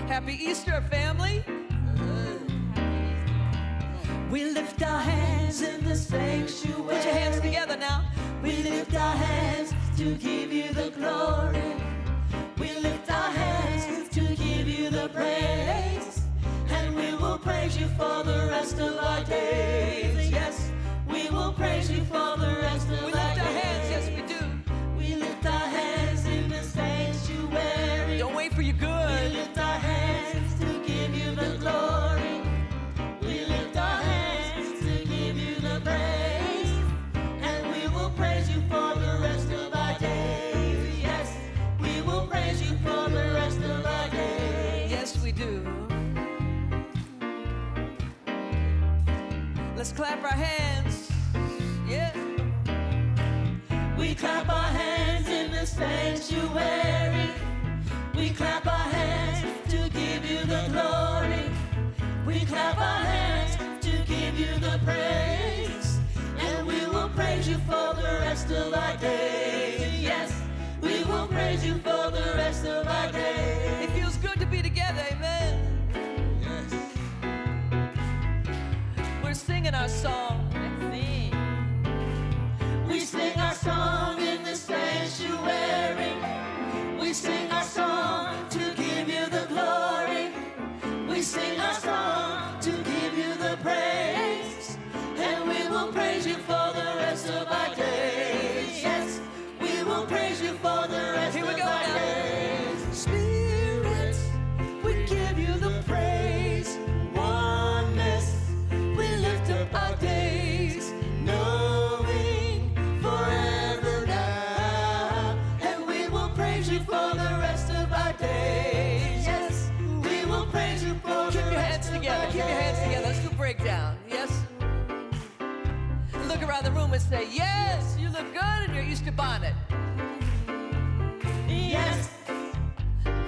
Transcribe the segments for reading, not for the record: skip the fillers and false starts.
Happy Easter, family. We lift our hands in the sanctuary. Put your hands together now. We lift our hands to give you the glory. We lift our hands to give you the praise. And we will praise you for the rest of our days. Yes, we will praise you for the rest of our days. We lift our hands, yes we do. We lift our hands in the sanctuary. Don't wait for your good. We lift our hands to give you the glory. We lift our hands to give you the praise. And we will praise you for the rest of our days. Yes, we will praise you for the rest of our days. Yes, we do. Let's clap our hands. Yeah. We clap our hands in the sanctuary. We clap our hands to give you the glory. We clap our hands to give you the praise. And we will praise you for the rest of our days. Yes, we will praise you for the rest of our days. It feels good to be together, amen. Yes. We're singing our song. Let's sing. We sing our song in the sanctuary. We sing our song to give you the glory. We sing our song to give you the praise. And we will praise you for the rest of our days. Yes, we will praise you for the rest Here we of go our now. days. Spirits, we give you the praise. Oneness, we lift up our days. Knowing forever now. And we will praise you for the rest of our days. Yes, we will praise you for Keep the your rest hands of together. our Keep your hands together. Let's do breakdown. Yes. Look around the room and say, yes, you look good in your Easter bonnet. Yes,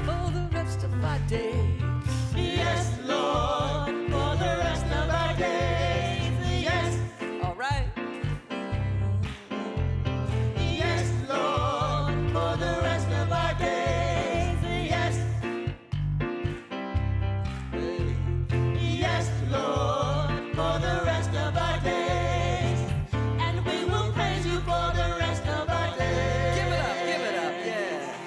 For the rest of our days. yes, Lord, for the rest of our days. Yes, All right. yes, Lord, for the rest of our days. Yes, yes, Lord, for the rest of our days. And we will praise you for the rest of our days. Give it up, give it up, yeah.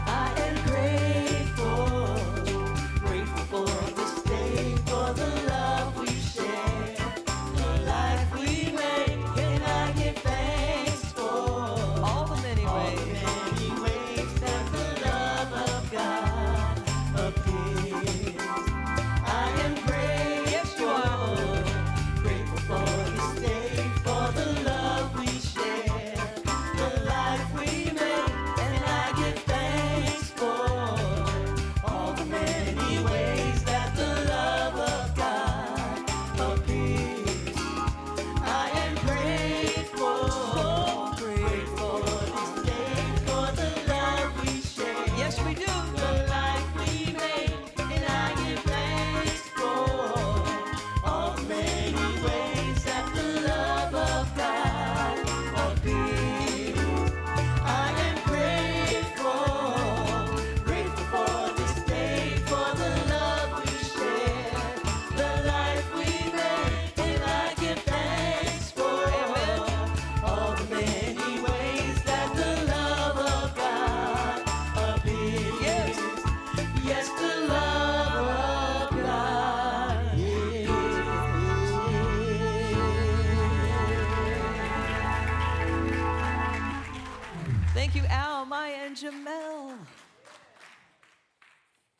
I am grateful, grateful for this day, for the love we share, the life we make, and I give thanks for All the many all the ways. many ways that the love of God appears. I am grateful, Yes, you are. grateful for this day, for the love we share, the life we make, and I give thanks for all the many ways that the love of God appears. I am grateful, grateful for this day, for the love we share. Yes, we do. The life we make, and I give thanks for all the many ways that the love of God appears. I am grateful, grateful for this day, for the love we share, the life we make, and I give thanks for all the many ways that the love of God appears. Yes. Yes, the love of God. Thank you, Al, Maya, and Jamel.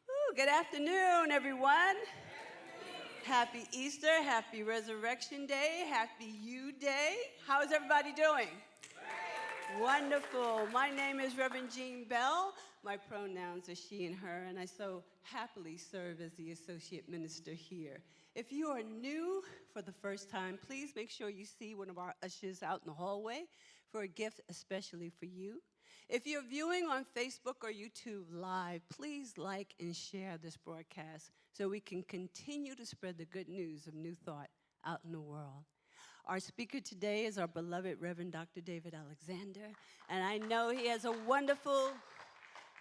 Ooh, good afternoon, everyone. Happy Easter, happy Resurrection Day, happy You Day. How is everybody doing? Wonderful. My name is Reverend Jean Bell. My pronouns are she and her, and I so happily serve as the associate minister here. If you are new for the first time, please make sure you see one of our ushers out in the hallway for a gift especially for you. If you're viewing on Facebook or YouTube Live, please like and share this broadcast so we can continue to spread the good news of New Thought out in the world. Our speaker today is our beloved Reverend Dr. David Alexander, and I know he has a wonderful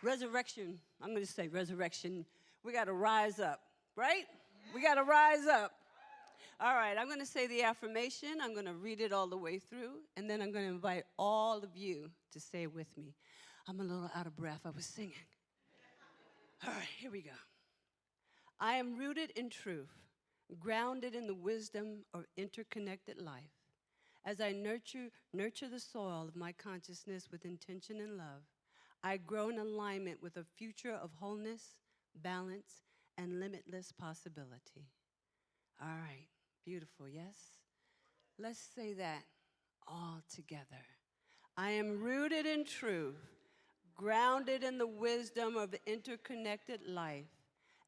resurrection. I'm going to say resurrection. We got to rise up, right? We got to rise up. All right, I'm going to say the affirmation. I'm going to read it all the way through, and then I'm going to invite all of you to say it with me. I'm a little out of breath. I was singing. All right, here we go. I am rooted in truth, grounded in the wisdom of interconnected life. As I nurture the soil of my consciousness with intention and love, I grow in alignment with a future of wholeness, balance, and limitless possibility. All right, beautiful, yes? Let's say that all together. I am rooted in truth, grounded in the wisdom of interconnected life.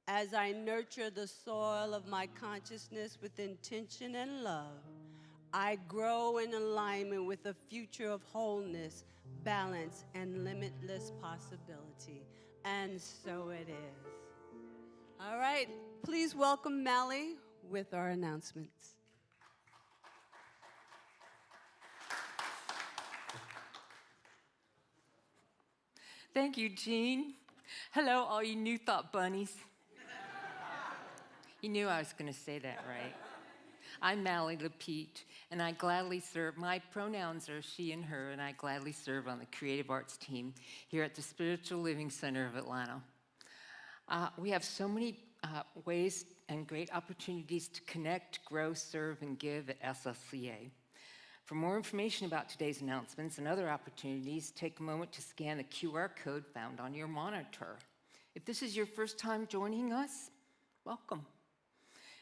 As I nurture the soil of my consciousness with intention and love, I grow in alignment with a future of wholeness, balance, and limitless possibility. And so it is. All right, please welcome Mally with our announcements. Thank you, Jean. Hello, all you New Thought bunnies. You knew I was going to say that, right? I'm Mally Lapete, and I gladly serve, my pronouns are she and her, and I gladly serve on the creative arts team here at the Spiritual Living Center of Atlanta. We have so many ways and great opportunities to connect, grow, serve, and give at SLCA. For more information about today's announcements and other opportunities, take a moment to scan the QR code found on your monitor. If this is your first time joining us, welcome.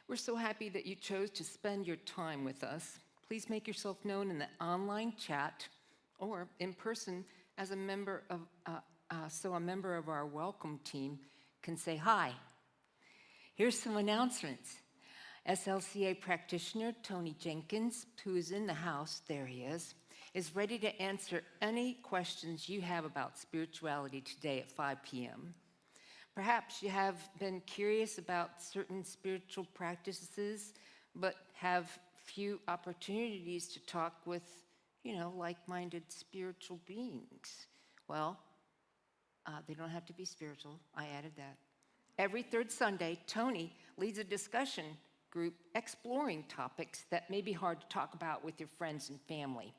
We're so happy that you chose to spend your time with us. Please make yourself known in the online chat or in person as a member of, so a member of our welcome team can say hi. Here's some announcements. SLCA practitioner Tony Jenkins, who is in the house, there he is ready to answer any questions you have about spirituality today at 5 p.m. Perhaps you have been curious about certain spiritual practices, but have few opportunities to talk with, like-minded spiritual beings. Well, they don't have to be spiritual. I added that. Every third Sunday, Tony leads a discussion group exploring topics that may be hard to talk about with your friends and family.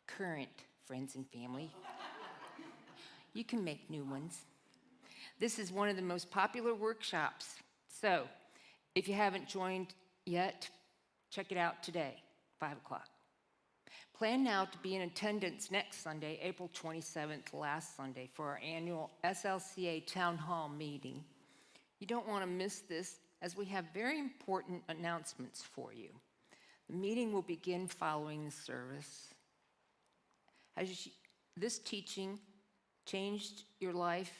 Current friends and family. You can make new ones. This is one of the most popular workshops. So, if you haven't joined yet, check it out today, 5 o'clock. Plan now to be in attendance next Sunday, April 27th, last Sunday, for our annual SLCA Town Hall meeting. You don't want to miss this, as we have very important announcements for you. The meeting will begin following the service. Has this teaching changed your life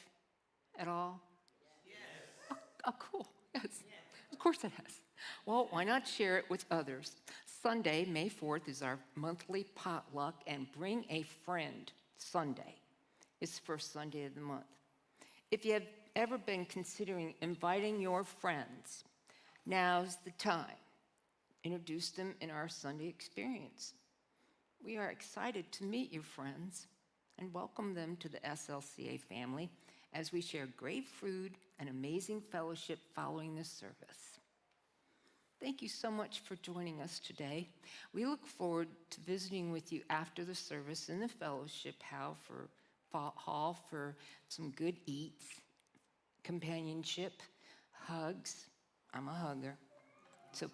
at all? Yes. Oh, cool. Yes. Of course it has. Well, why not share it with others? Sunday, May 4th, is our monthly potluck and Bring a Friend Sunday. It's the first Sunday of the month. If you have ever been considering inviting your friends, now's the time. Introduce them in our Sunday experience. We are excited to meet your friends and welcome them to the SLCA family as we share great food and amazing fellowship following the service. Thank you so much for joining us today. We look forward to visiting with you after the service in the fellowship hall for some good eats, companionship, hugs. I'm a hugger. So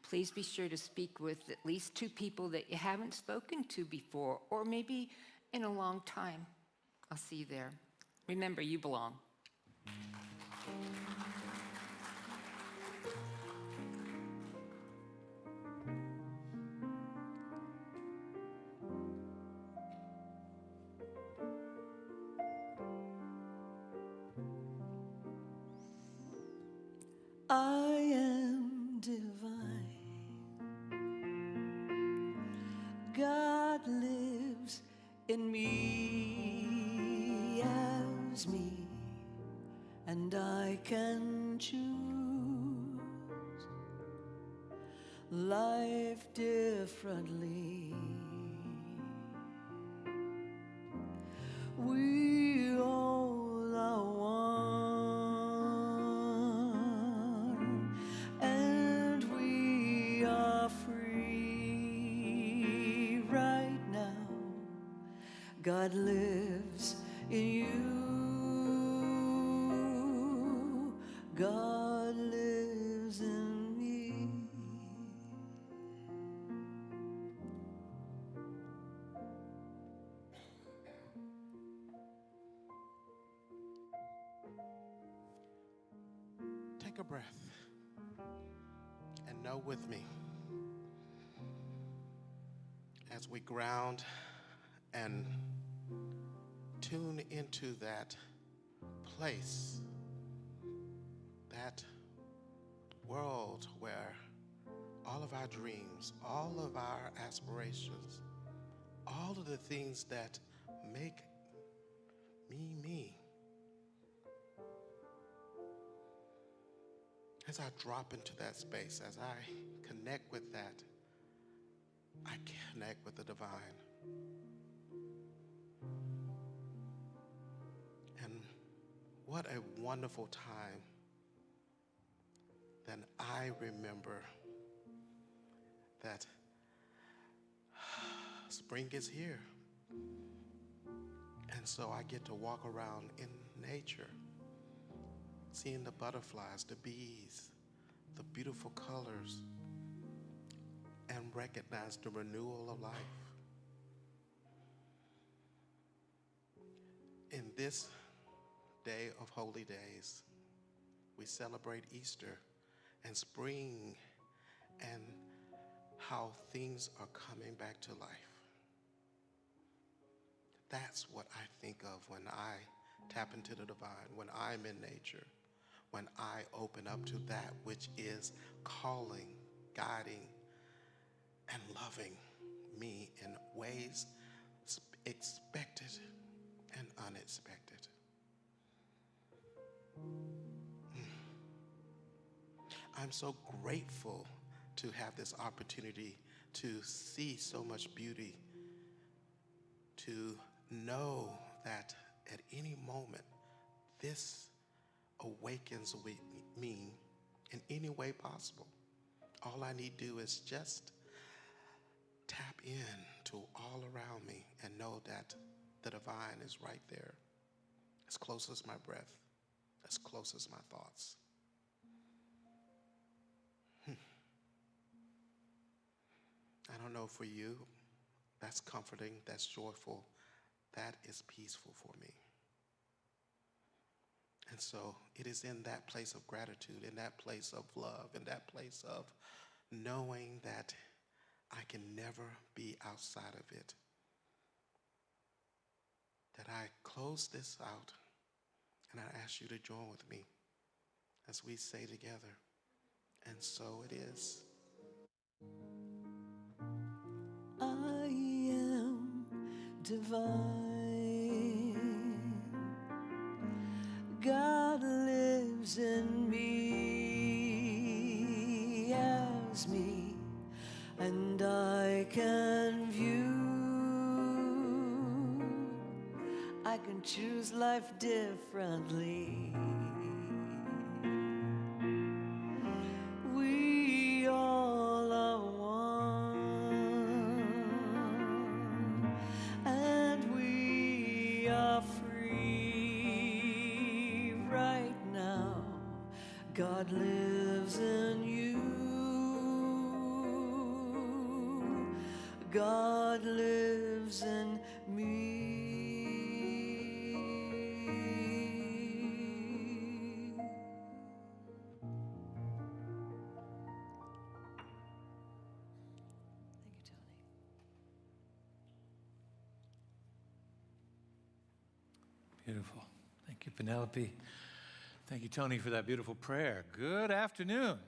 please be sure to speak with at least 2 people that you haven't spoken to before, or maybe in a long time. I'll see you there. Remember, you belong. I am divine. God lives in me as me, and I can choose. life differently. We all are one, and we are free right now. God lives in you. God lives in me. Take a breath and know with me as we ground and tune into that place, that world where all of our dreams, all of our aspirations, all of the things that make me me, as I drop into that space, as I connect with that, I connect with the divine. And what a wonderful time. Then I remember that spring is here. And so I get to walk around in nature, seeing the butterflies, the bees, the beautiful colors, and recognize the renewal of life. In this day of holy days, we celebrate Easter and spring and how things are coming back to life. That's what I think of when I tap into the divine, when I'm in nature, when I open up to that which is calling, guiding, and loving me in ways expected and unexpected. I'm so grateful to have this opportunity to see so much beauty, to know that at any moment this awakens with me in any way possible. All I need to do is just tap in to all around me and know that the divine is right there, as close as my breath, as close as my thoughts. I don't know for you, that's comforting, that's joyful, that is peaceful for me. And so it is in that place of gratitude, in that place of love, in that place of knowing that I can never be outside of it, that I close this out and I ask you to join with me as we say together, and so it is. I am divine. God lives in me as me, and I can view. I can choose life differently. We all are one, and we are free right now. God lives in you. God lives in me. Beautiful. Thank you, Penelope. Thank you, Tony, for that beautiful prayer. Good afternoon.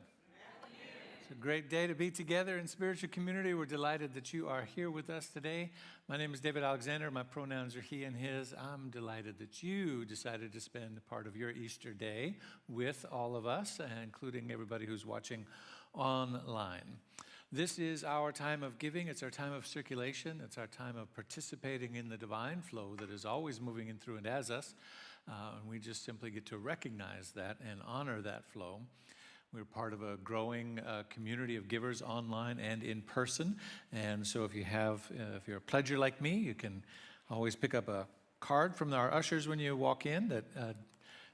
It's a great day to be together in spiritual community. We're delighted that you are here with us today. My name is David Alexander. My pronouns are he and his. I'm delighted that you decided to spend part of your Easter day with all of us, including everybody who's watching online. This is our time of giving. It's our time of circulation. It's our time of participating in the divine flow that is always moving in through and as us. And we just simply get to recognize that and honor that flow. We're part of a growing community of givers online and in person. And so if you're a pledger like me, you can always pick up a card from our ushers when you walk in that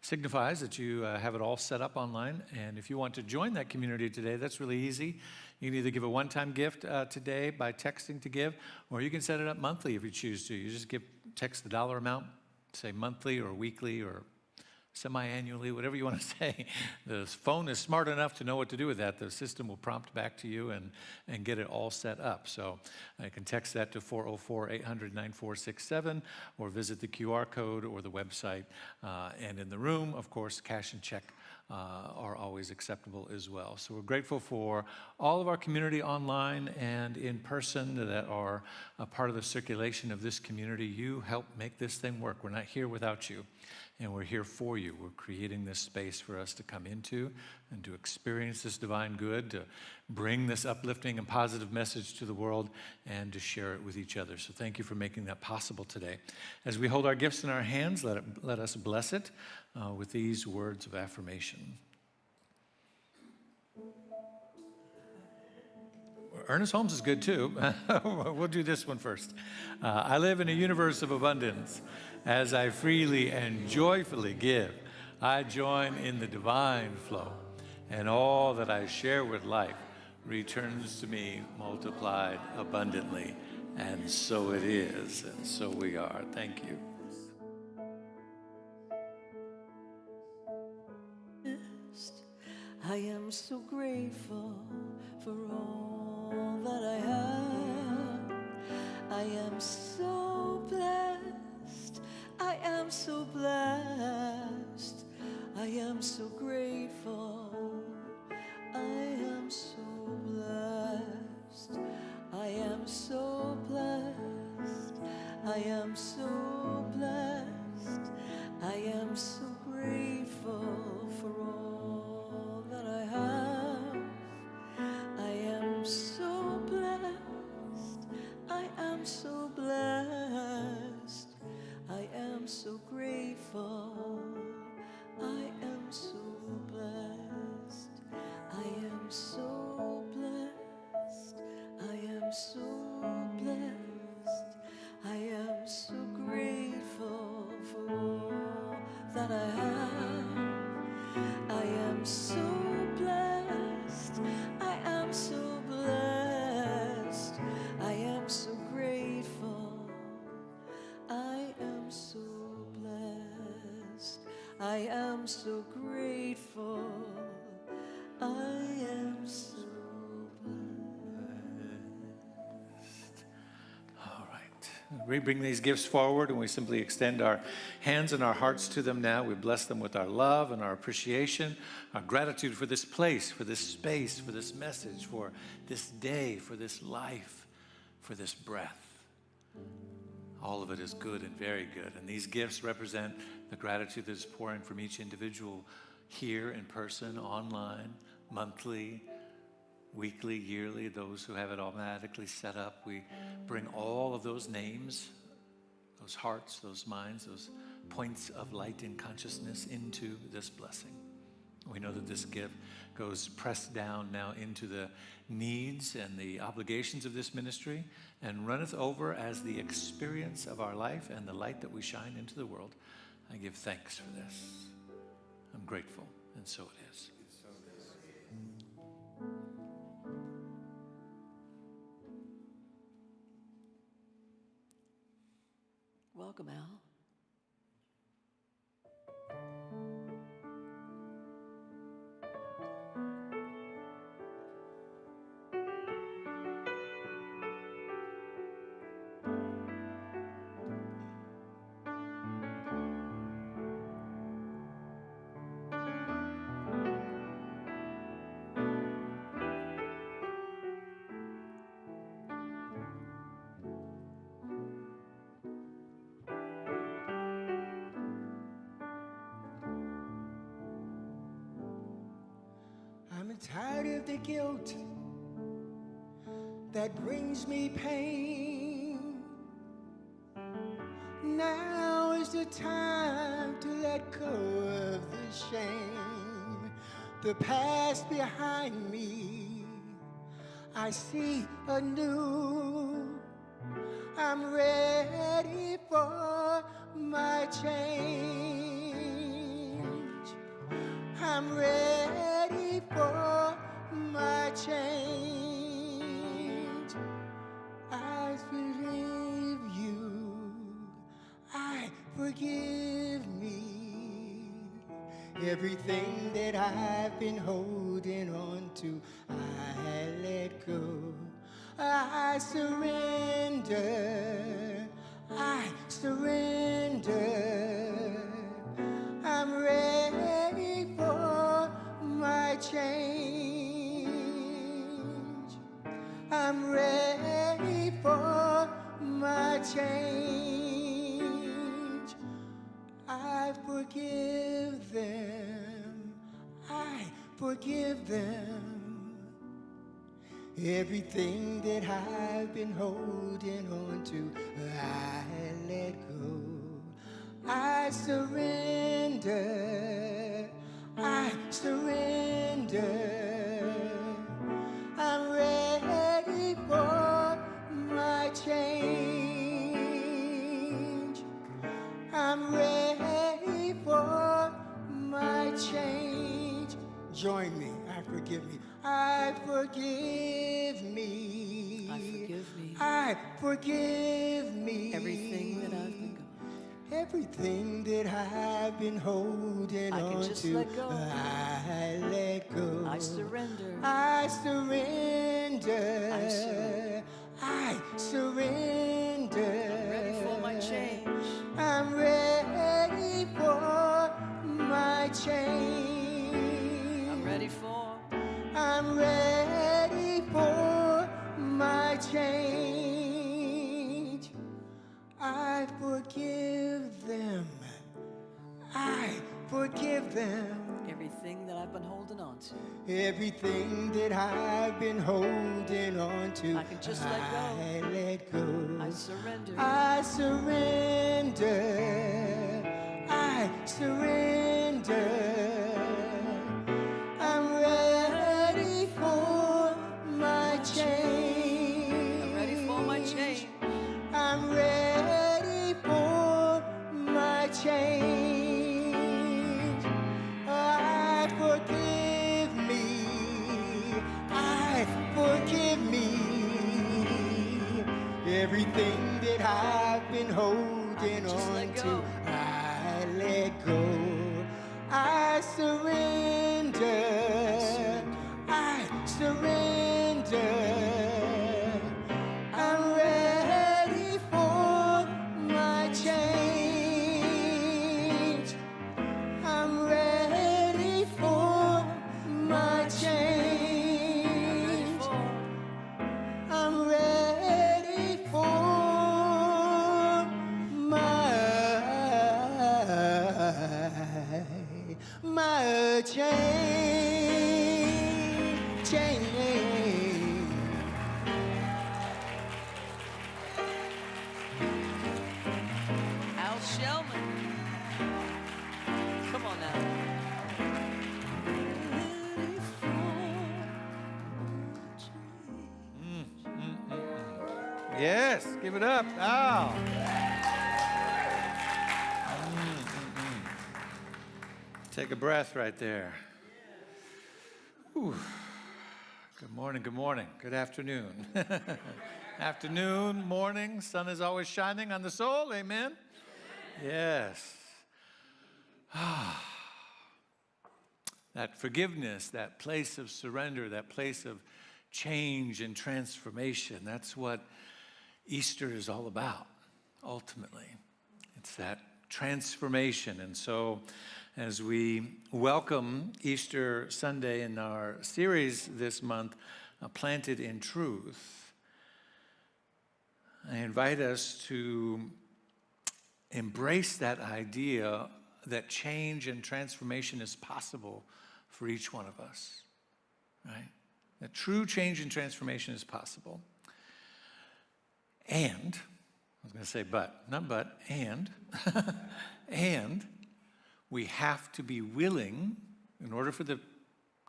signifies that you have it all set up online. And if you want to join that community today, that's really easy. You can either give a one-time gift today by texting to give, or you can set it up monthly if you choose to. You just text the dollar amount, say monthly or weekly or semi-annually, whatever you want to say. The phone is smart enough to know what to do with that. The system will prompt back to you and get it all set up. So you can text that to 404-800-9467 or visit the QR code or the website. And in the room, of course, cash and check are always acceptable as well. So we're grateful for all of our community online and in person that are a part of the circulation of this community. You help make this thing work. We're not here without you, and we're here for you. We're creating this space for us to come into and to experience this divine good, to bring this uplifting and positive message to the world, and to share it with each other. So thank you for making that possible today. As we hold our gifts in our hands, let us bless it with these words of affirmation. Ernest Holmes is good too. We'll do this one first. I live in a universe of abundance. As I freely and joyfully give, I join in the divine flow, and all that I share with life returns to me multiplied abundantly. And so it is, and so we are. Thank you. I am so grateful for all that I have. I am so blessed. I am so blessed. I am so grateful. I am so blessed. I am so blessed. I am so blessed. I am so grateful for all that I have. I am so blessed. I am so blessed. I am so grateful. I am so blessed. I am so blessed. I am so blessed. I am so grateful for all that I have. I am so blessed. I am so blessed. I am so grateful. I am so blessed. I am so grateful. I am so blessed. All right. We bring these gifts forward and we simply extend our hands and our hearts to them now. We bless them with our love and our appreciation, our gratitude for this place, for this space, for this message, for this day, for this life, for this breath. All of it is good and very good. And these gifts represent the gratitude that is pouring from each individual here in person, online, monthly, weekly, yearly, those who have it automatically set up. We bring all of those names, those hearts, those minds, those points of light and consciousness into this blessing. We know that this gift goes pressed down now into the needs and the obligations of this ministry and runneth over as the experience of our life and the light that we shine into the world. I give thanks for this. I'm grateful, and so it is. welcome, Al. I'm tired of the guilt that brings me pain. Now is the time to let go of the shame, the past behind me. I see anew. I'm ready for my change. I'm ready for my change. I believe you. I forgive me. Everything that I've been holding on to, I let go. I surrender. I surrender. I'm ready for my change. I'm ready for my change. I forgive them. I forgive them. Everything that I've been holding on to, I let go. I surrender. I surrender. I'm ready for my change. I'm ready for my change. Join me. I forgive me. I forgive me. I forgive me. I forgive me. Everything that I've been going. Everything that I've been holding I can on just to, let go. I let go. I surrender. I surrender. I surrender. I surrender. I'm ready for my change. I'm ready for my change. I'm ready for. I'm ready for my change. I forgive them. I forgive them. Everything that I've been holding on to. Everything that I've been holding on to, I can just let go. I let go. I surrender. I surrender. I surrender. I'm ready for my change. I'm ready for my change. I'm ready for my change. I forgive me. I forgive me. Everything that I've been holding just on let to, go. I let go. I surrender. I surrender. I'm ready for my change. I'm ready for my change. I'm ready for my change. Al Shelman. Come on now. Yes, give it up. Al. Take a breath right there. Whew. Good morning, good afternoon. Afternoon, morning, sun is always shining on the soul, amen? Yes. That forgiveness, that place of surrender, that place of change and transformation, that's what Easter is all about, ultimately. It's that transformation. And so as we welcome Easter Sunday in our series this month, Planted in Truth, I invite us to embrace that idea that change and transformation is possible for each one of us, right? That true change and transformation is possible. And, I was going to say but, not but, and, and we have to be willing, in order for the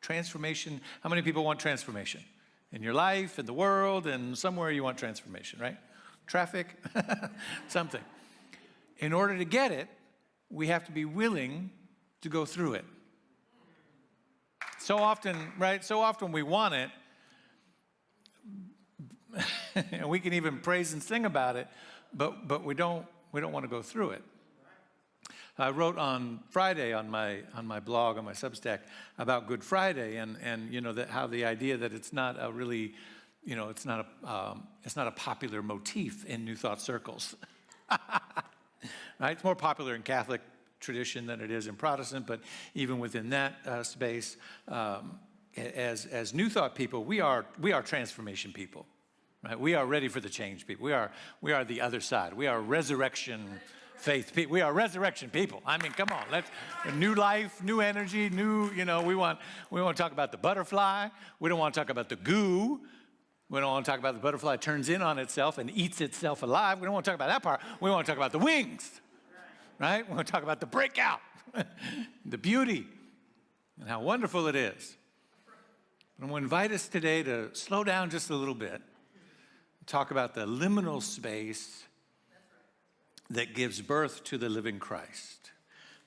transformation. How many people want transformation? In your life, in the world, and somewhere you want transformation, right? Traffic, something. In order to get it, we have to be willing to go through it. So often, right? So often we want it, and we can even praise and sing about it, but we don't want to go through it. I wrote on Friday on my blog, on my Substack, about Good Friday, and you know, that how the idea that it's not a really, you know, it's not a popular motif in New Thought circles. Right? It's more popular in Catholic tradition than it is in Protestant, but even within that space, as New Thought people, we are transformation people. Right? We are ready for the change people. We are the other side. We are resurrection faith people. We are resurrection people. I mean, come on, let's new life, new energy, new, you know, we want to talk about the butterfly. We don't want to talk about the goo. We don't want to talk about the butterfly turns in on itself and eats itself alive. We don't want to talk about that part. We want to talk about the wings. Right? We want to talk about the breakout, the beauty, and how wonderful it is. I'm going to invite us today to slow down just a little bit, talk about the liminal space that gives birth to the living Christ.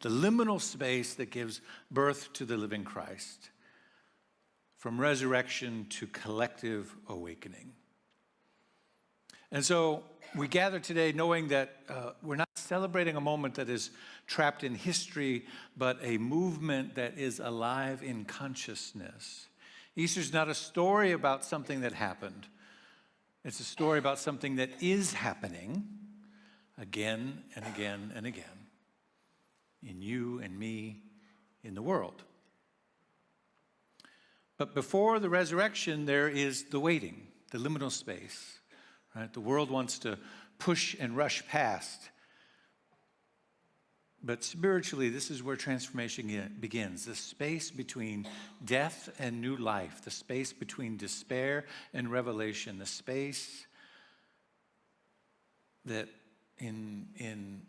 The liminal space that gives birth to the living Christ. From resurrection to collective awakening. And so we gather today knowing that we're not celebrating a moment that is trapped in history, but a movement that is alive in consciousness. Easter's not a story about something that happened. It's a story about something that is happening again and again and again in you and me, in the world. But before the resurrection, there is the waiting, the liminal space. Right? The world wants to push and rush past. But spiritually, this is where transformation begins. The space between death and new life. The space between despair and revelation. The space that in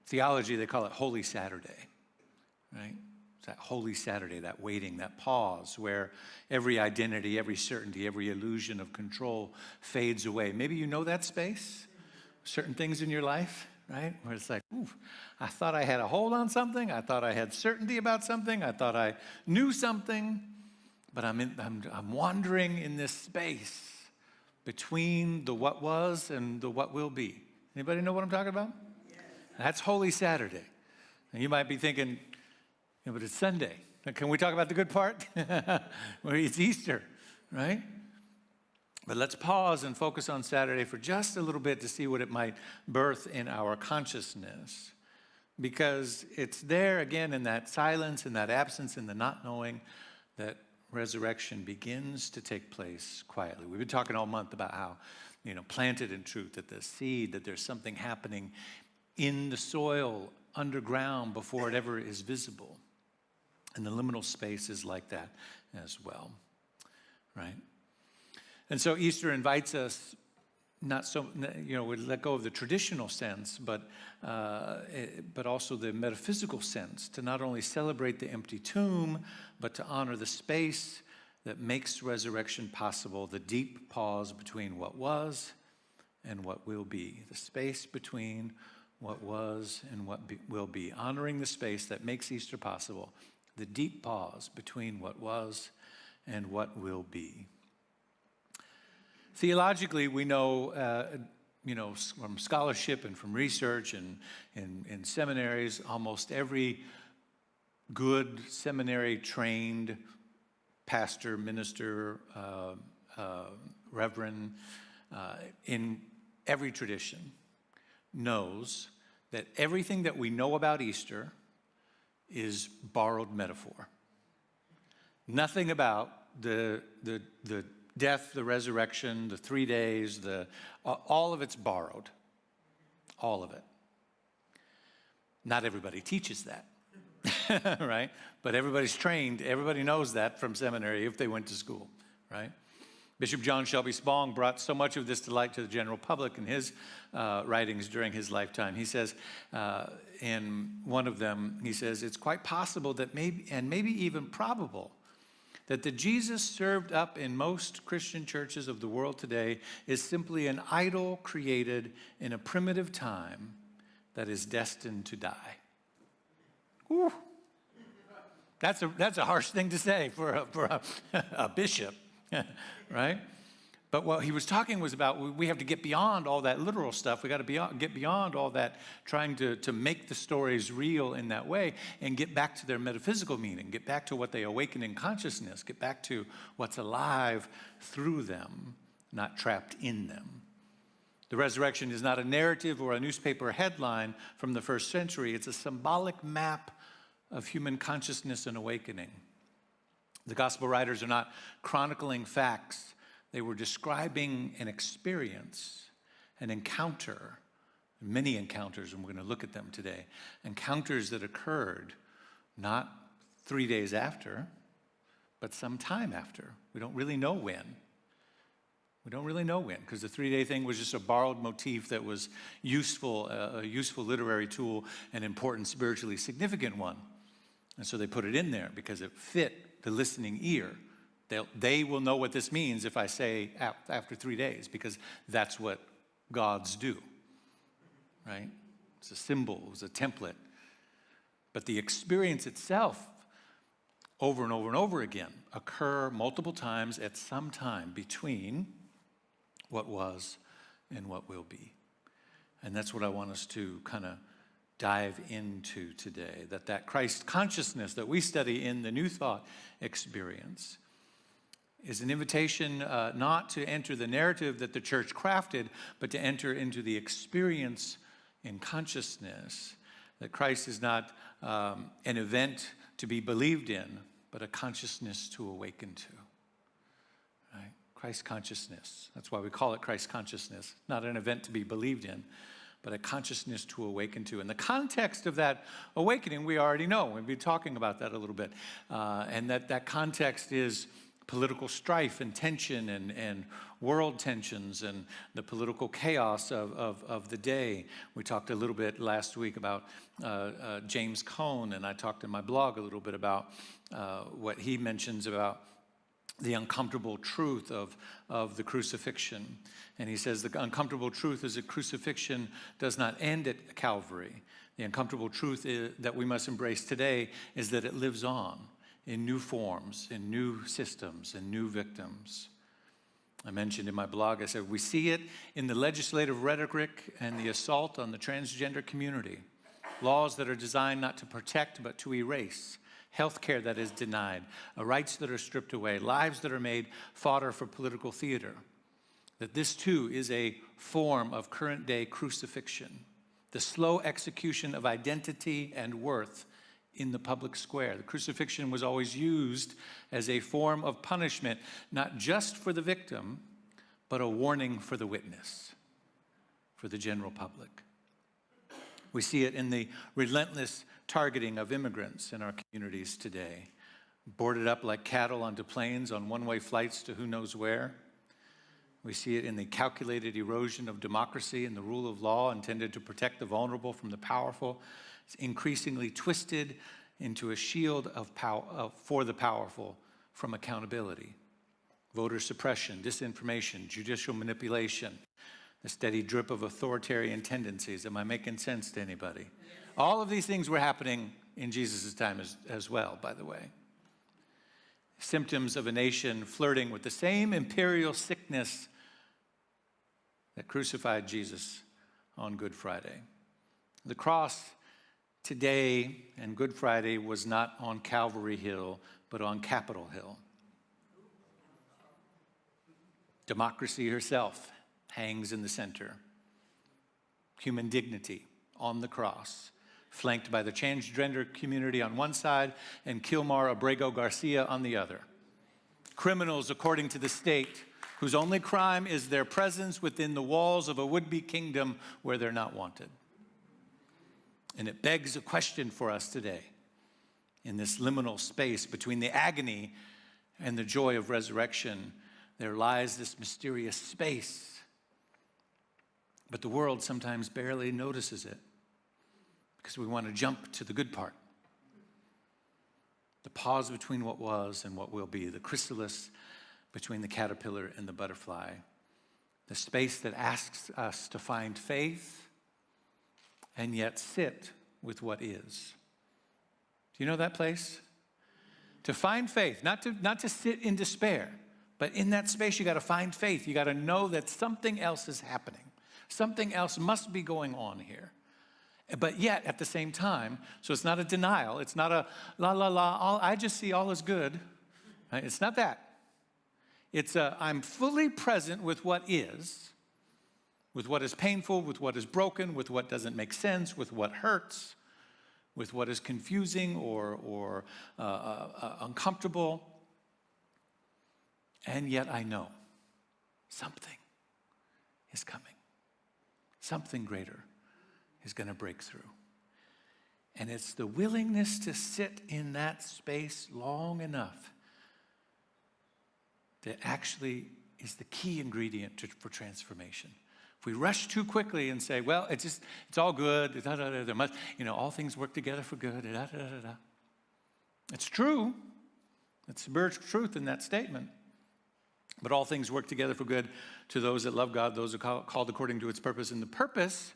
theology they call it Holy Saturday. Right? That Holy Saturday, that waiting, that pause where every identity, every certainty, every illusion of control fades away. Maybe you know that space, certain things in your life, right? Where it's like, ooh, I thought I had a hold on something. I thought I had certainty about something. I thought I knew something, but I'm wandering in this space between the what was and the what will be. Anybody know what I'm talking about? Yes. That's Holy Saturday. And you might be thinking, yeah, but it's Sunday. Can we talk about the good part? Well, it's Easter, right? But let's pause and focus on Saturday for just a little bit to see what it might birth in our consciousness. Because it's there again in that silence, in that absence, in the not knowing that resurrection begins to take place quietly. We've been talking all month about how, you know, planted in truth, that the seed, that there's something happening in the soil, underground, before it ever is visible. And the liminal space is like that as well, right? And so Easter invites us not so, you know, we let go of the traditional sense, but also the metaphysical sense, to not only celebrate the empty tomb, but to honor the space that makes resurrection possible, the deep pause between what was and what will be, the space between what was and what will be, honoring the space that makes Easter possible, the deep pause between what was and what will be. Theologically, we know, from scholarship and from research and in seminaries, almost every good seminary-trained pastor, minister, reverend, in every tradition knows that everything that we know about Easter is borrowed metaphor. Nothing about the death, the resurrection, the 3 days, all of it's borrowed. All of it. Not everybody teaches that, right? But everybody's trained, everybody knows that from seminary if they went to school, right? Bishop John Shelby Spong brought so much of this to light to the general public in his writings during his lifetime. He says, in one of them, he says, it's quite possible that maybe even probable that the Jesus served up in most Christian churches of the world today is simply an idol created in a primitive time that is destined to die. Whew. That's a harsh thing to say for a bishop, right? But what he was talking was about we have to get beyond all that literal stuff. We got to get beyond all that trying to make the stories real in that way and get back to their metaphysical meaning, get back to what they awaken in consciousness, get back to what's alive through them, not trapped in them. The resurrection is not a narrative or a newspaper headline from the first century. It's a symbolic map of human consciousness and awakening. The gospel writers are not chronicling facts. They were describing an experience, an encounter, many encounters, and we're going to look at them today. Encounters that occurred not 3 days after, but some time after. We don't really know when. We don't really know when, because the 3-day thing was just a borrowed motif that was useful, a useful literary tool, an important spiritually significant one. And so they put it in there because it fit the listening ear. They will know what this means if I say after 3 days, because that's what gods do, right? It's a symbol, it's a template. But the experience itself, over and over and over again, occur multiple times at some time between what was and what will be. And that's what I want us to kind of dive into today, that Christ consciousness that we study in the New Thought experience is an invitation not to enter the narrative that the church crafted, but to enter into the experience in consciousness, that Christ is not an event to be believed in, but a consciousness to awaken to. Right? Christ consciousness. That's why we call it Christ consciousness. Not an event to be believed in, but a consciousness to awaken to. And the context of that awakening, we already know. We've been talking about that a little bit. And that context is political strife and tension and world tensions and the political chaos of the day. We talked a little bit last week about James Cone, and I talked in my blog a little bit about what he mentions about the uncomfortable truth of the crucifixion. And he says the uncomfortable truth is that crucifixion does not end at Calvary. The uncomfortable truth that we must embrace today is that it lives on in new forms, in new systems, in new victims. I mentioned in my blog, I said, we see it in the legislative rhetoric and the assault on the transgender community. Laws that are designed not to protect, but to erase. Health care that is denied, rights that are stripped away, lives that are made fodder for political theater. That this too is a form of current day crucifixion. The slow execution of identity and worth in the public square. The crucifixion was always used as a form of punishment, not just for the victim, but a warning for the witness, for the general public. We see it in the relentless targeting of immigrants in our communities today, boarded up like cattle onto planes on one-way flights to who knows where. We see it in the calculated erosion of democracy and the rule of law intended to protect the vulnerable from the powerful. It's increasingly twisted into a shield of power for the powerful from accountability. Voter suppression, disinformation, judicial manipulation, the steady drip of authoritarian tendencies. Am I making sense to anybody? Yes. All of these things were happening in Jesus' time as well, by the way. Symptoms of a nation flirting with the same imperial sickness that crucified Jesus on Good Friday. The cross today and Good Friday was not on Calvary Hill, but on Capitol Hill. Democracy herself hangs in the center. Human dignity on the cross, flanked by the transgender community on one side and Kilmar Abrego Garcia on the other. Criminals, according to the state, whose only crime is their presence within the walls of a would-be kingdom where they're not wanted. And it begs a question for us today in this liminal space between the agony and the joy of resurrection. there lies this mysterious space. But the world sometimes barely notices it because we want to jump to the good part. The pause between what was and what will be, the chrysalis between the caterpillar and the butterfly, the space that asks us to find faith and yet sit with what is. Do you know that place? To find faith, not to sit in despair, but in that space you got to find faith. You got to know that something else is happening. Something else must be going on here. But yet, at the same time, so it's not a denial. It's not a la, la, la, I just see all is good. Right? It's not that. It's I'm fully present with what is painful, with what is broken, with what doesn't make sense, with what hurts, with what is confusing or uncomfortable. And yet I know something is coming. Something greater is going to break through. And it's the willingness to sit in that space long enough that actually is the key ingredient for transformation. If we rush too quickly and say, well, it's all good, there must, all things work together for good, It's true. It's spiritual truth in that statement. But all things work together for good to those that love God, those who are called according to its purpose. And the purpose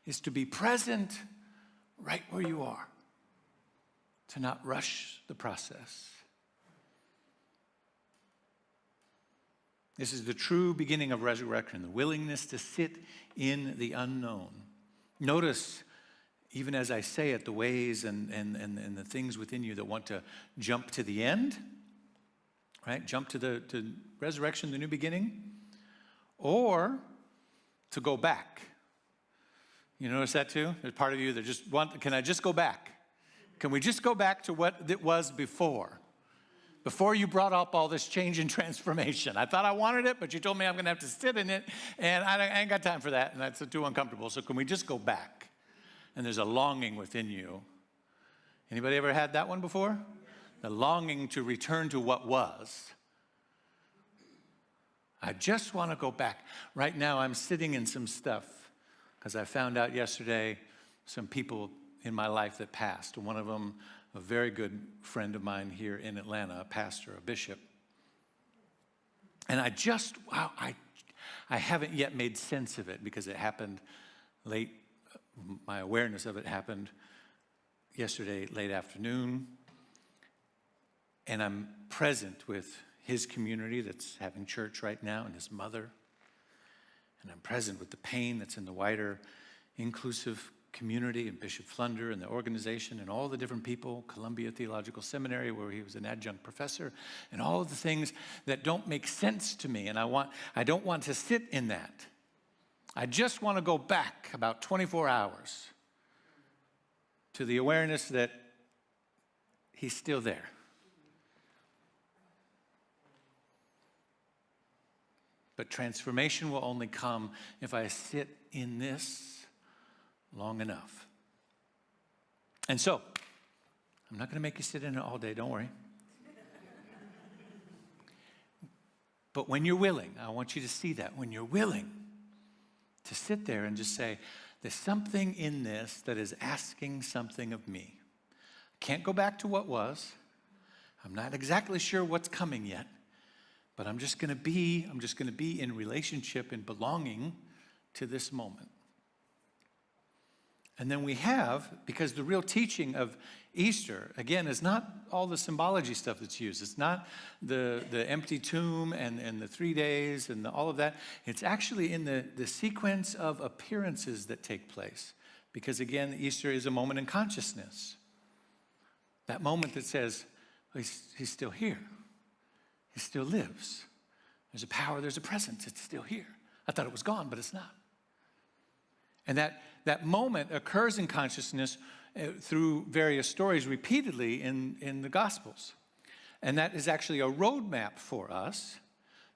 is to be present right where you are, to not rush the process. This is the true beginning of resurrection, the willingness to sit in the unknown. Notice, even as I say it, the ways and the things within you that want to jump to the end, right? Jump to resurrection, the new beginning, or to go back. You notice that too? There's part of you that just can I just go back? Can we just go back to what it was before? Before you brought up all this change and transformation. I thought I wanted it, but you told me I'm going to have to sit in it, and I ain't got time for that, and that's too uncomfortable. So can we just go back? And there's a longing within you. Anybody ever had that one before? The longing to return to what was. I just want to go back. Right now I'm sitting in some stuff because I found out yesterday some people in my life that passed. One of them, a very good friend of mine here in Atlanta, a pastor, a bishop. And I haven't yet made sense of it because it happened late. My awareness of it happened yesterday, late afternoon. And I'm present with his community that's having church right now and his mother. And I'm present with the pain that's in the wider inclusive community and Bishop Flunder and the organization and all the different people, Columbia Theological Seminary where he was an adjunct professor, and all of the things that don't make sense to me. And I don't want to sit in that. I just want to go back about 24 hours to the awareness that he's still there. But transformation will only come if I sit in this long enough. And so, I'm not going to make you sit in it all day, don't worry. But when you're willing, I want you to see that. When you're willing to sit there and just say, there's something in this that is asking something of me. I can't go back to what was. I'm not exactly sure what's coming yet. But I'm just going to be in relationship and belonging to this moment. And then we have, because the real teaching of Easter, again, is not all the symbology stuff that's used. It's not the empty tomb and the 3 days and all of that. It's actually in the sequence of appearances that take place. Because again, Easter is a moment in consciousness. That moment that says, he's still here. He still lives. There's a power, there's a presence. It's still here. I thought it was gone, but it's not. And that moment occurs in consciousness through various stories repeatedly in the Gospels. And that is actually a roadmap for us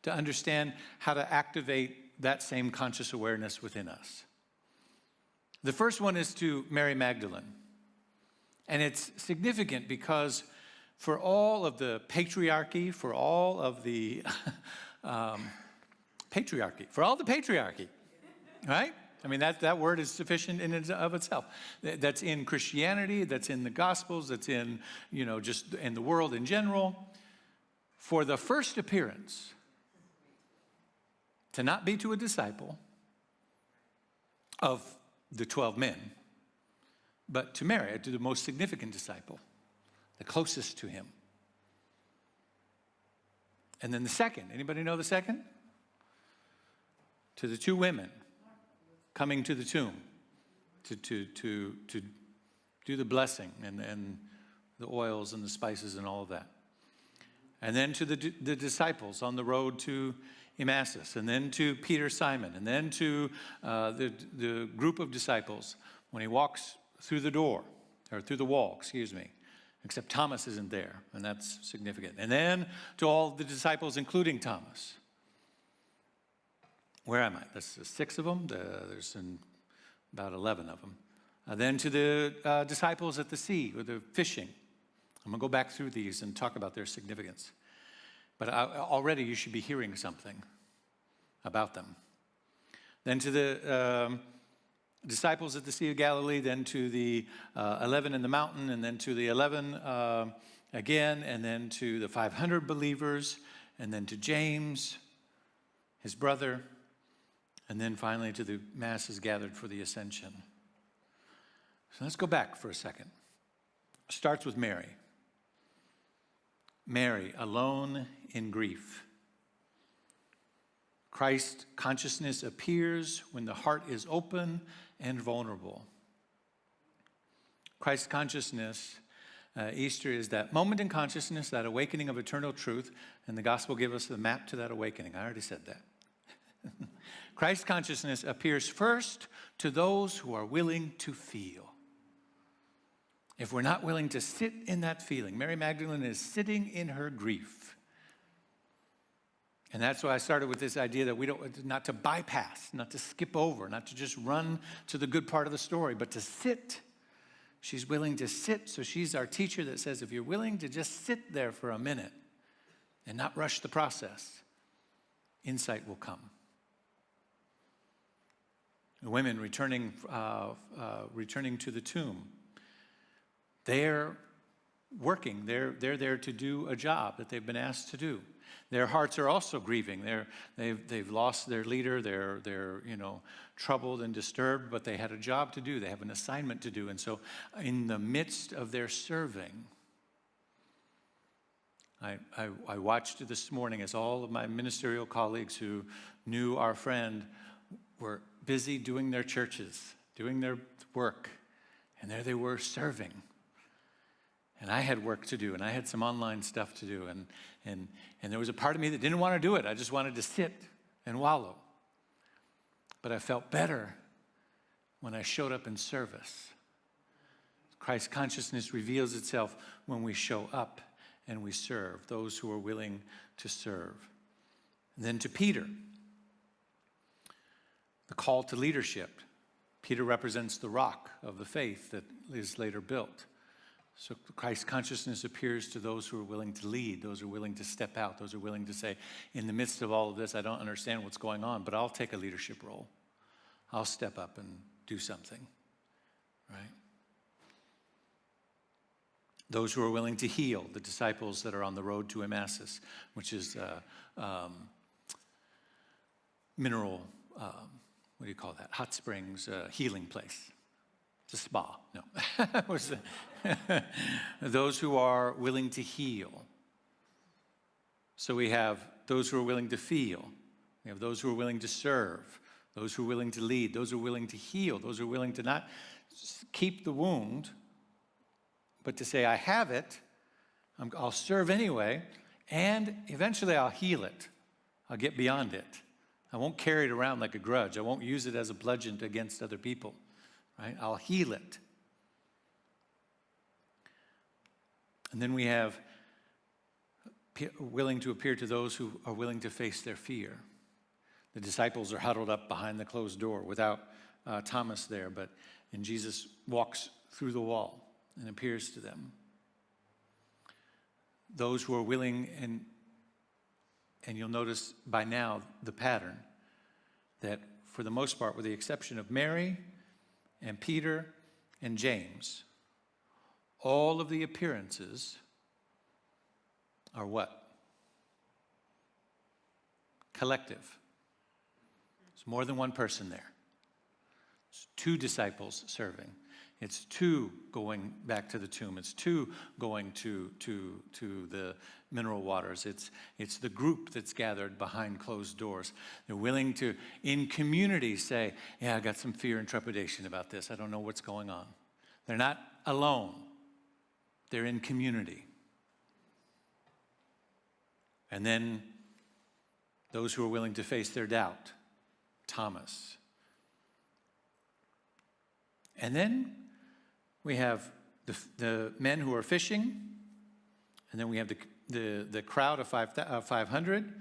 to understand how to activate that same conscious awareness within us. The first one is to Mary Magdalene. And it's significant because for all of the patriarchy, for all of the patriarchy, for all the patriarchy, right? I mean, that word is sufficient in and of itself. That's in Christianity, that's in the Gospels, that's in, just in the world in general. For the first appearance, to not be to a disciple of the 12 men, but to Mary, to the most significant disciple, the closest to him. And then the second, anybody know the second? To the two women coming to the tomb to do the blessing and the oils and the spices and all of that. And then to the disciples on the road to Emmaus, and then to Peter, Simon, and then to the group of disciples when he walks through the door, or through the wall, except Thomas isn't there, and that's significant. And then to all the disciples, including Thomas. Where am I? There's 6 of them. There's about 11 of them. Then to the disciples at the sea, where they're fishing. I'm going to go back through these and talk about their significance. But already you should be hearing something about them. Then to the disciples at the Sea of Galilee, then to the 11 in the mountain, and then to the 11 again, and then to the 500 believers, and then to James, his brother, and then finally to the masses gathered for the ascension. So let's go back for a second. It starts with Mary. Mary, alone in grief. Christ consciousness appears when the heart is open and vulnerable. Christ consciousness, Easter is that moment in consciousness, that awakening of eternal truth, and the gospel gives us the map to that awakening. I already said that. Christ consciousness appears first to those who are willing to feel. If we're not willing to sit in that feeling, Mary Magdalene is sitting in her grief. And that's why I started with this idea that not to bypass, not to skip over, not to just run to the good part of the story, but to sit. She's willing to sit, so she's our teacher that says if you're willing to just sit there for a minute and not rush the process, insight will come. The women returning to the tomb, they're working. They're there to do a job that they've been asked to do. Their hearts are also grieving. They've lost their leader. They're troubled and disturbed, but they had a job to do. They have an assignment to do. And so in the midst of their serving, I watched this morning as all of my ministerial colleagues who knew our friend were busy doing their churches, doing their work, and there they were serving. And I had work to do, and I had some online stuff to do, and there was a part of me that didn't want to do it. I just wanted to sit and wallow. But I felt better when I showed up in service. Christ consciousness reveals itself when we show up and we serve, those who are willing to serve. And then to Peter, the call to leadership. Peter represents the rock of the faith that is later built. So Christ consciousness appears to those who are willing to lead, those who are willing to step out, those who are willing to say, in the midst of all of this, I don't understand what's going on, but I'll take a leadership role. I'll step up and do something, right? Those who are willing to heal, the disciples that are on the road to Emmaus, which is mineral, what do you call that? Hot springs, healing place. It's a spa. No. Those who are willing to heal. So we have those who are willing to feel. We have those who are willing to serve. Those who are willing to lead. Those who are willing to heal. Those who are willing to not keep the wound, but to say, I have it. I'll serve anyway. And eventually I'll heal it. I'll get beyond it. I won't carry it around like a grudge. I won't use it as a bludgeon against other people. Right? I'll heal it. And then we have willing to appear to those who are willing to face their fear. The disciples are huddled up behind the closed door without Thomas there, and Jesus walks through the wall and appears to them. Those who are willing and And you'll notice by now the pattern that for the most part, with the exception of Mary and Peter and James, all of the appearances are what? Collective. There's more than one person there. It's 2 disciples serving. It's 2 going back to the tomb. It's 2 going to the mineral waters. It's the group that's gathered behind closed doors. They're willing to, in community, say, yeah, I got some fear and trepidation about this. I don't know what's going on. They're not alone. They're in community. And then those who are willing to face their doubt, Thomas. And then we have the men who are fishing, and then we have the crowd of 500,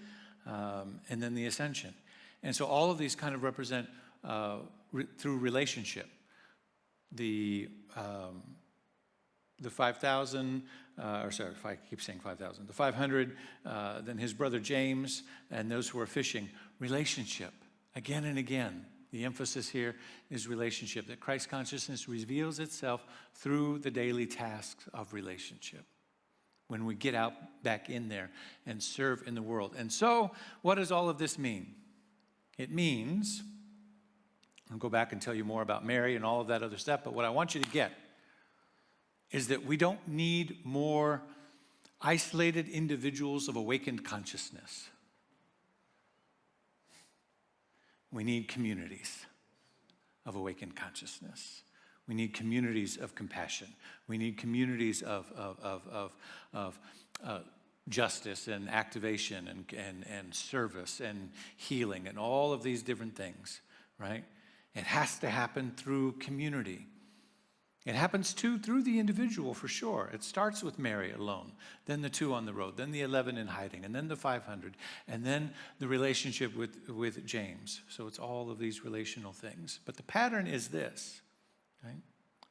and then the ascension. And so all of these kind of represent through relationship. The 5,000, or sorry, if I keep saying 5,000, the 500, then his brother James, and those who are fishing, relationship. Again and again, the emphasis here is relationship, that Christ consciousness reveals itself through the daily tasks of relationship. When we get out back in there and serve in the world. And so, what does all of this mean? It means, I'll go back and tell you more about Mary and all of that other stuff, but what I want you to get is that we don't need more isolated individuals of awakened consciousness. We need communities of awakened consciousness. We need communities of compassion. We need communities of justice and activation and service and healing and all of these different things, right? It has to happen through community. It happens too through the individual, for sure. It starts with Mary alone, then the 2 on the road, then the 11 in hiding, and then the 500, and then the relationship with James. So it's all of these relational things. But the pattern is this, right?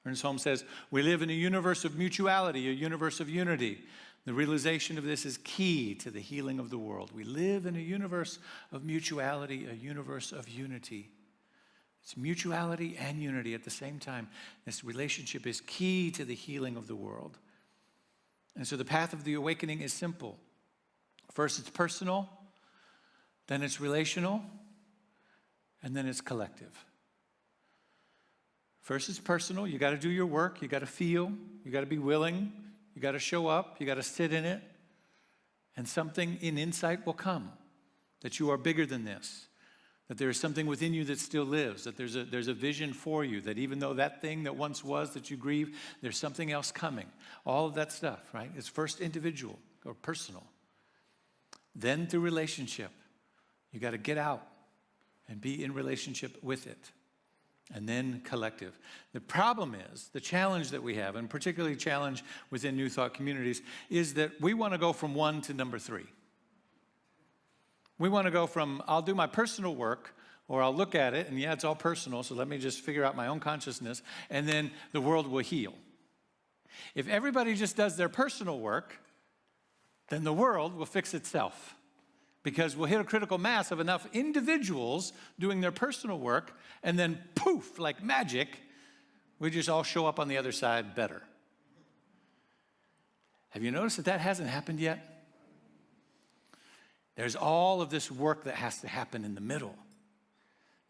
Ernest Holmes says, we live in a universe of mutuality, a universe of unity. The realization of this is key to the healing of the world. We live in a universe of mutuality, a universe of unity. It's mutuality and unity at the same time. This relationship is key to the healing of the world. And so the path of the awakening is simple. First, it's personal, then it's relational, and then it's collective. First, it's personal. You got to do your work. You got to feel. You got to be willing. You got to show up. You got to sit in it. And something in insight will come, that you are bigger than this. That there is something within you that still lives, that there's a vision for you, that even though that thing that once was that you grieve, there's something else coming. All of that stuff, right? It's first individual or personal. Then through relationship, you got to get out and be in relationship with it. And then collective. The problem is, the challenge that we have, and particularly challenge within New Thought communities, is that we want to go from 1 to number 3. We want to go from, I'll do my personal work, or I'll look at it, and yeah, it's all personal, so let me just figure out my own consciousness, and then the world will heal. If everybody just does their personal work, then the world will fix itself. Because we'll hit a critical mass of enough individuals doing their personal work, and then poof, like magic, we just all show up on the other side better. Have you noticed that hasn't happened yet? There's all of this work that has to happen in the middle.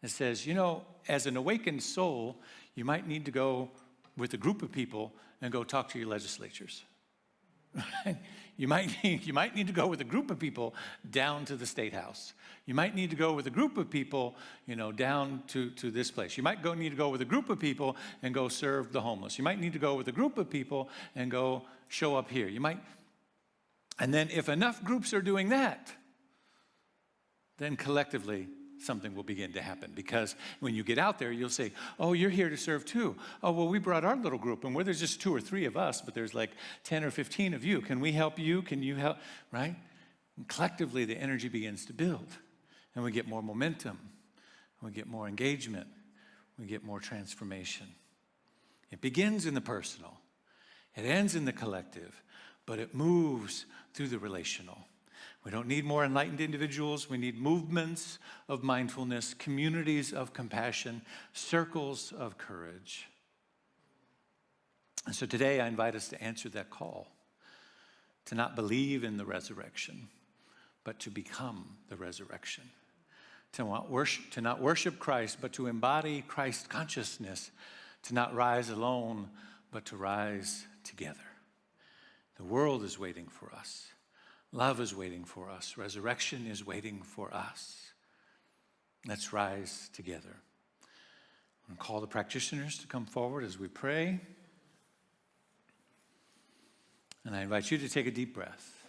It says, you know, as an awakened soul, you might need to go with a group of people and go talk to your legislatures. You might need to go with a group of people down to the State House. You might need to go with a group of people, you know, down to this place. You might need to go with a group of people and go serve the homeless. You might need to go with a group of people and go show up here. And then if enough groups are doing that, then collectively something will begin to happen. Because when you get out there, you'll say, oh, you're here to serve too. Oh, well, we brought our little group, and where there's just 2 or 3 of us, but there's like 10 or 15 of you. Can we help you? Can you help? Right? And collectively, the energy begins to build, and we get more momentum. We get more engagement. We get more transformation. It begins in the personal. It ends in the collective, but it moves through the relational. We don't need more enlightened individuals. We need movements of mindfulness, communities of compassion, circles of courage. And so today I invite us to answer that call, to not believe in the resurrection, but to become the resurrection. To not worship Christ, but to embody Christ consciousness. To not rise alone, but to rise together. The world is waiting for us. Love is waiting for us. Resurrection is waiting for us. Let's rise together. I'm going to call the practitioners to come forward as we pray. And I invite you to take a deep breath.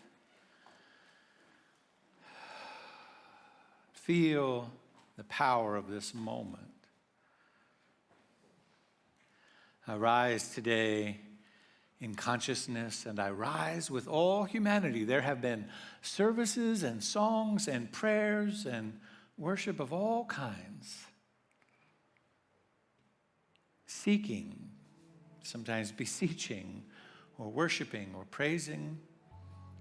Feel the power of this moment. I rise today in consciousness, and I rise with all humanity. There have been services and songs and prayers and worship of all kinds. Seeking, sometimes beseeching, or worshiping, or praising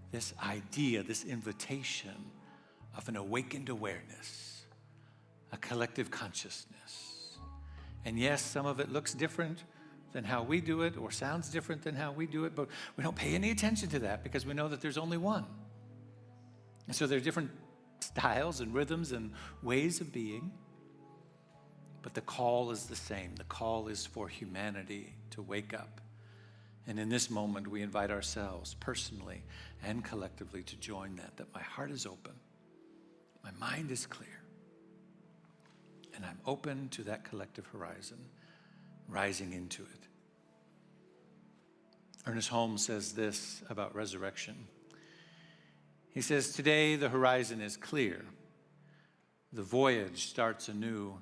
this idea, this invitation of an awakened awareness, a collective consciousness. And yes, some of it looks different than how we do it, or sounds different than how we do it, but we don't pay any attention to that because we know that there's only one. And so there are different styles and rhythms and ways of being, but the call is the same. The call is for humanity to wake up. And in this moment, we invite ourselves personally and collectively to join that my heart is open, my mind is clear, and I'm open to that collective horizon, rising into it. Ernest Holmes says this about resurrection. He says, "Today the horizon is clear. The voyage starts anew,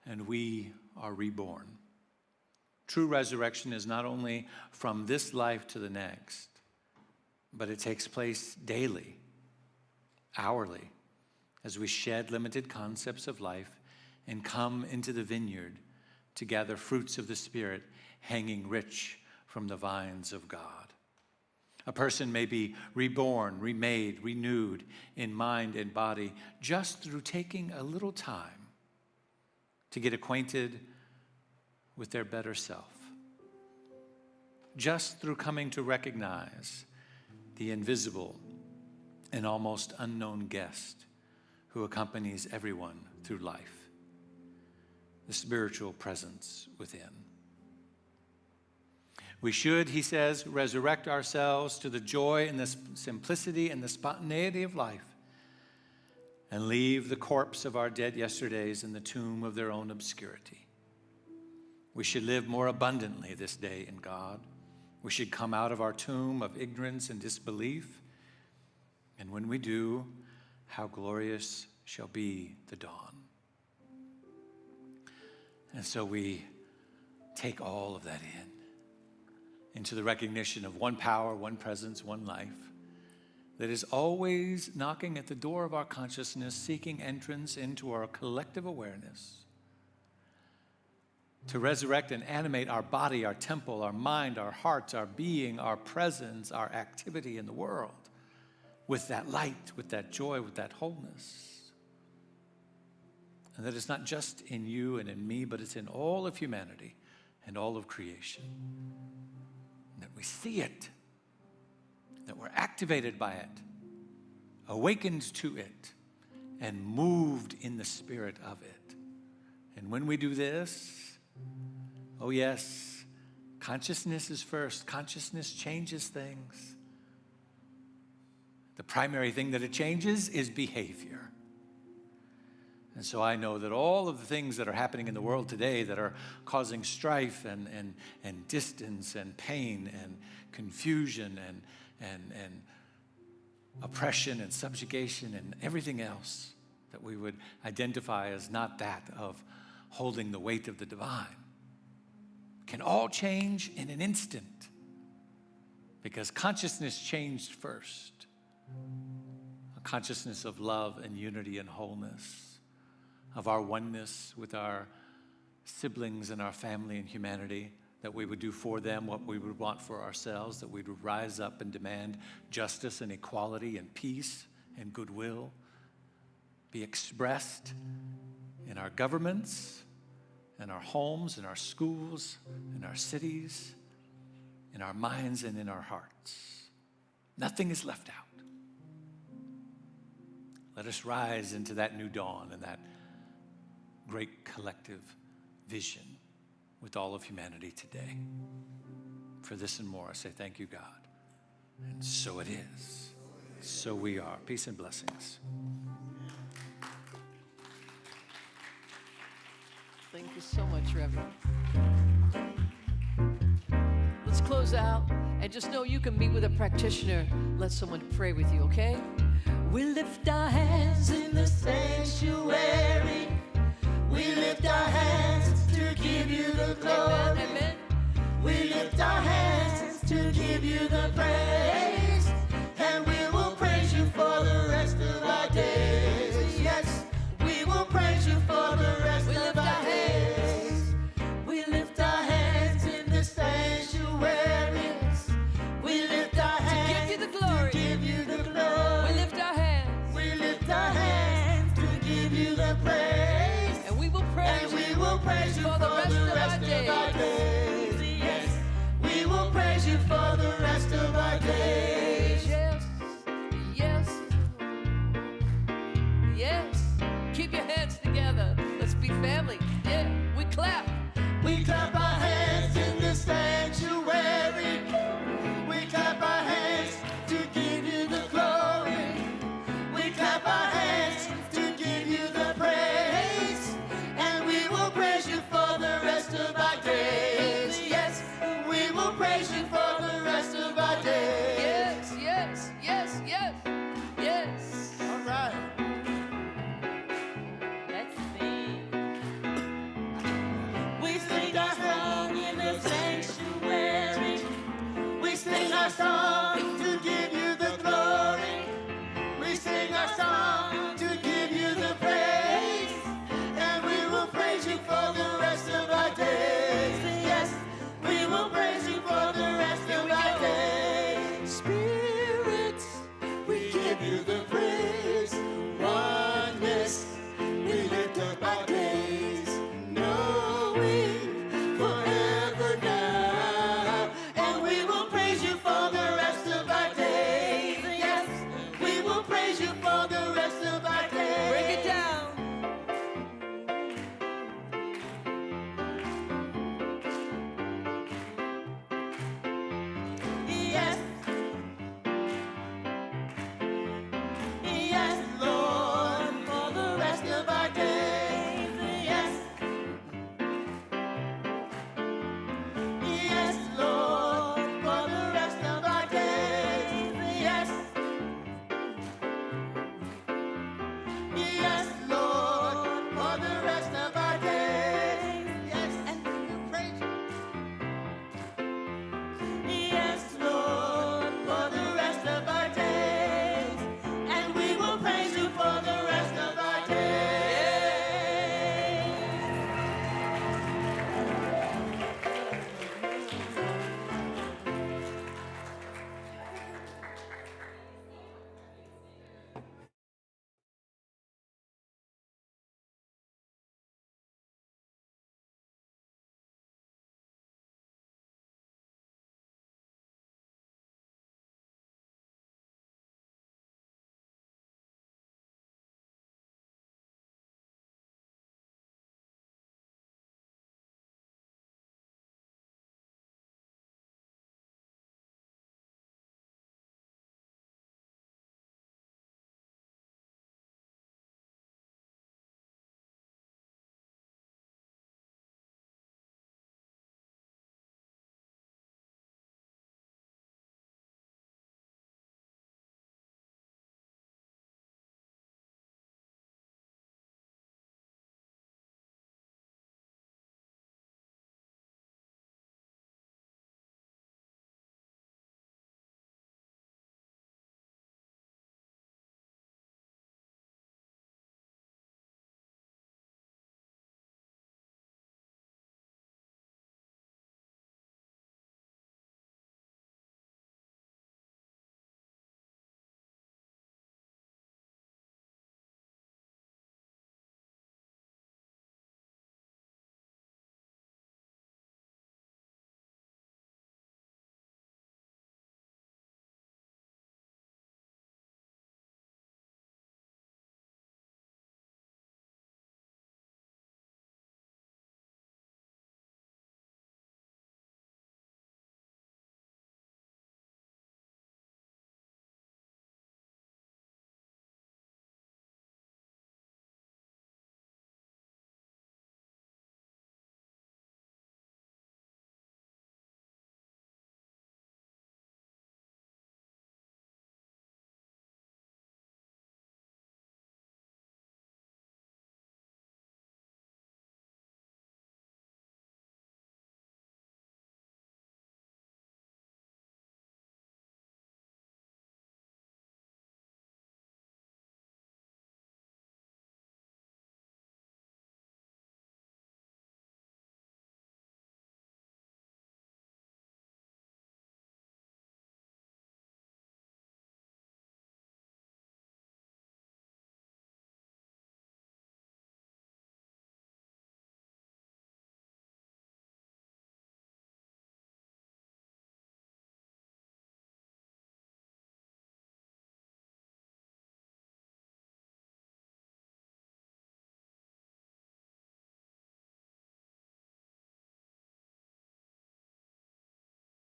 and we are reborn. True resurrection is not only from this life to the next, but it takes place daily, hourly, as we shed limited concepts of life and come into the vineyard to gather fruits of the Spirit hanging rich from the vines of God. A person may be reborn, remade, renewed in mind and body just through taking a little time to get acquainted with their better self, just through coming to recognize the invisible and almost unknown guest who accompanies everyone through life, the spiritual presence within. We should," he says, "resurrect ourselves to the joy and the simplicity and the spontaneity of life and leave the corpse of our dead yesterdays in the tomb of their own obscurity. We should live more abundantly this day in God. We should come out of our tomb of ignorance and disbelief. And when we do, how glorious shall be the dawn." And so we take all of that into the recognition of one power, one presence, one life that is always knocking at the door of our consciousness, seeking entrance into our collective awareness, to resurrect and animate our body, our temple, our mind, our hearts, our being, our presence, our activity in the world with that light, with that joy, with that wholeness. And that it's not just in you and in me, but it's in all of humanity and all of creation. And that we see it, that we're activated by it, awakened to it, and moved in the spirit of it. And when we do this, oh yes, consciousness is first. Consciousness changes things. The primary thing that it changes is behavior. And so I know that all of the things that are happening in the world today that are causing strife and distance and pain and confusion and oppression and subjugation and everything else that we would identify as not that of holding the weight of the divine can all change in an instant because consciousness changed first. A consciousness of love and unity and wholeness, of our oneness with our siblings and our family and humanity, that we would do for them what we would want for ourselves, that we would rise up and demand justice and equality and peace and goodwill be expressed in our governments, in our homes, in our schools, in our cities, in our minds, and in our hearts. Nothing is left out. Let us rise into that new dawn and that great collective vision with all of humanity today. For this and more, I say thank you, God. And so it is. So we are. Peace and blessings. Thank you so much, Reverend. Let's close out and just know you can meet with a practitioner. Let someone pray with you, okay? We lift our hands in the sanctuary. We lift our hands to give you the glory. Amen, amen. We lift our hands to give you the praise. And we will praise you for the rest of our days. Yes, we will praise you for the rest of our days. We lift our hands in the sanctuaries. We lift our hands give you the glory. to give you the glory. We lift our hands We lift our hands to give you the praise. and we will praise And you we will praise you for the rest of our days.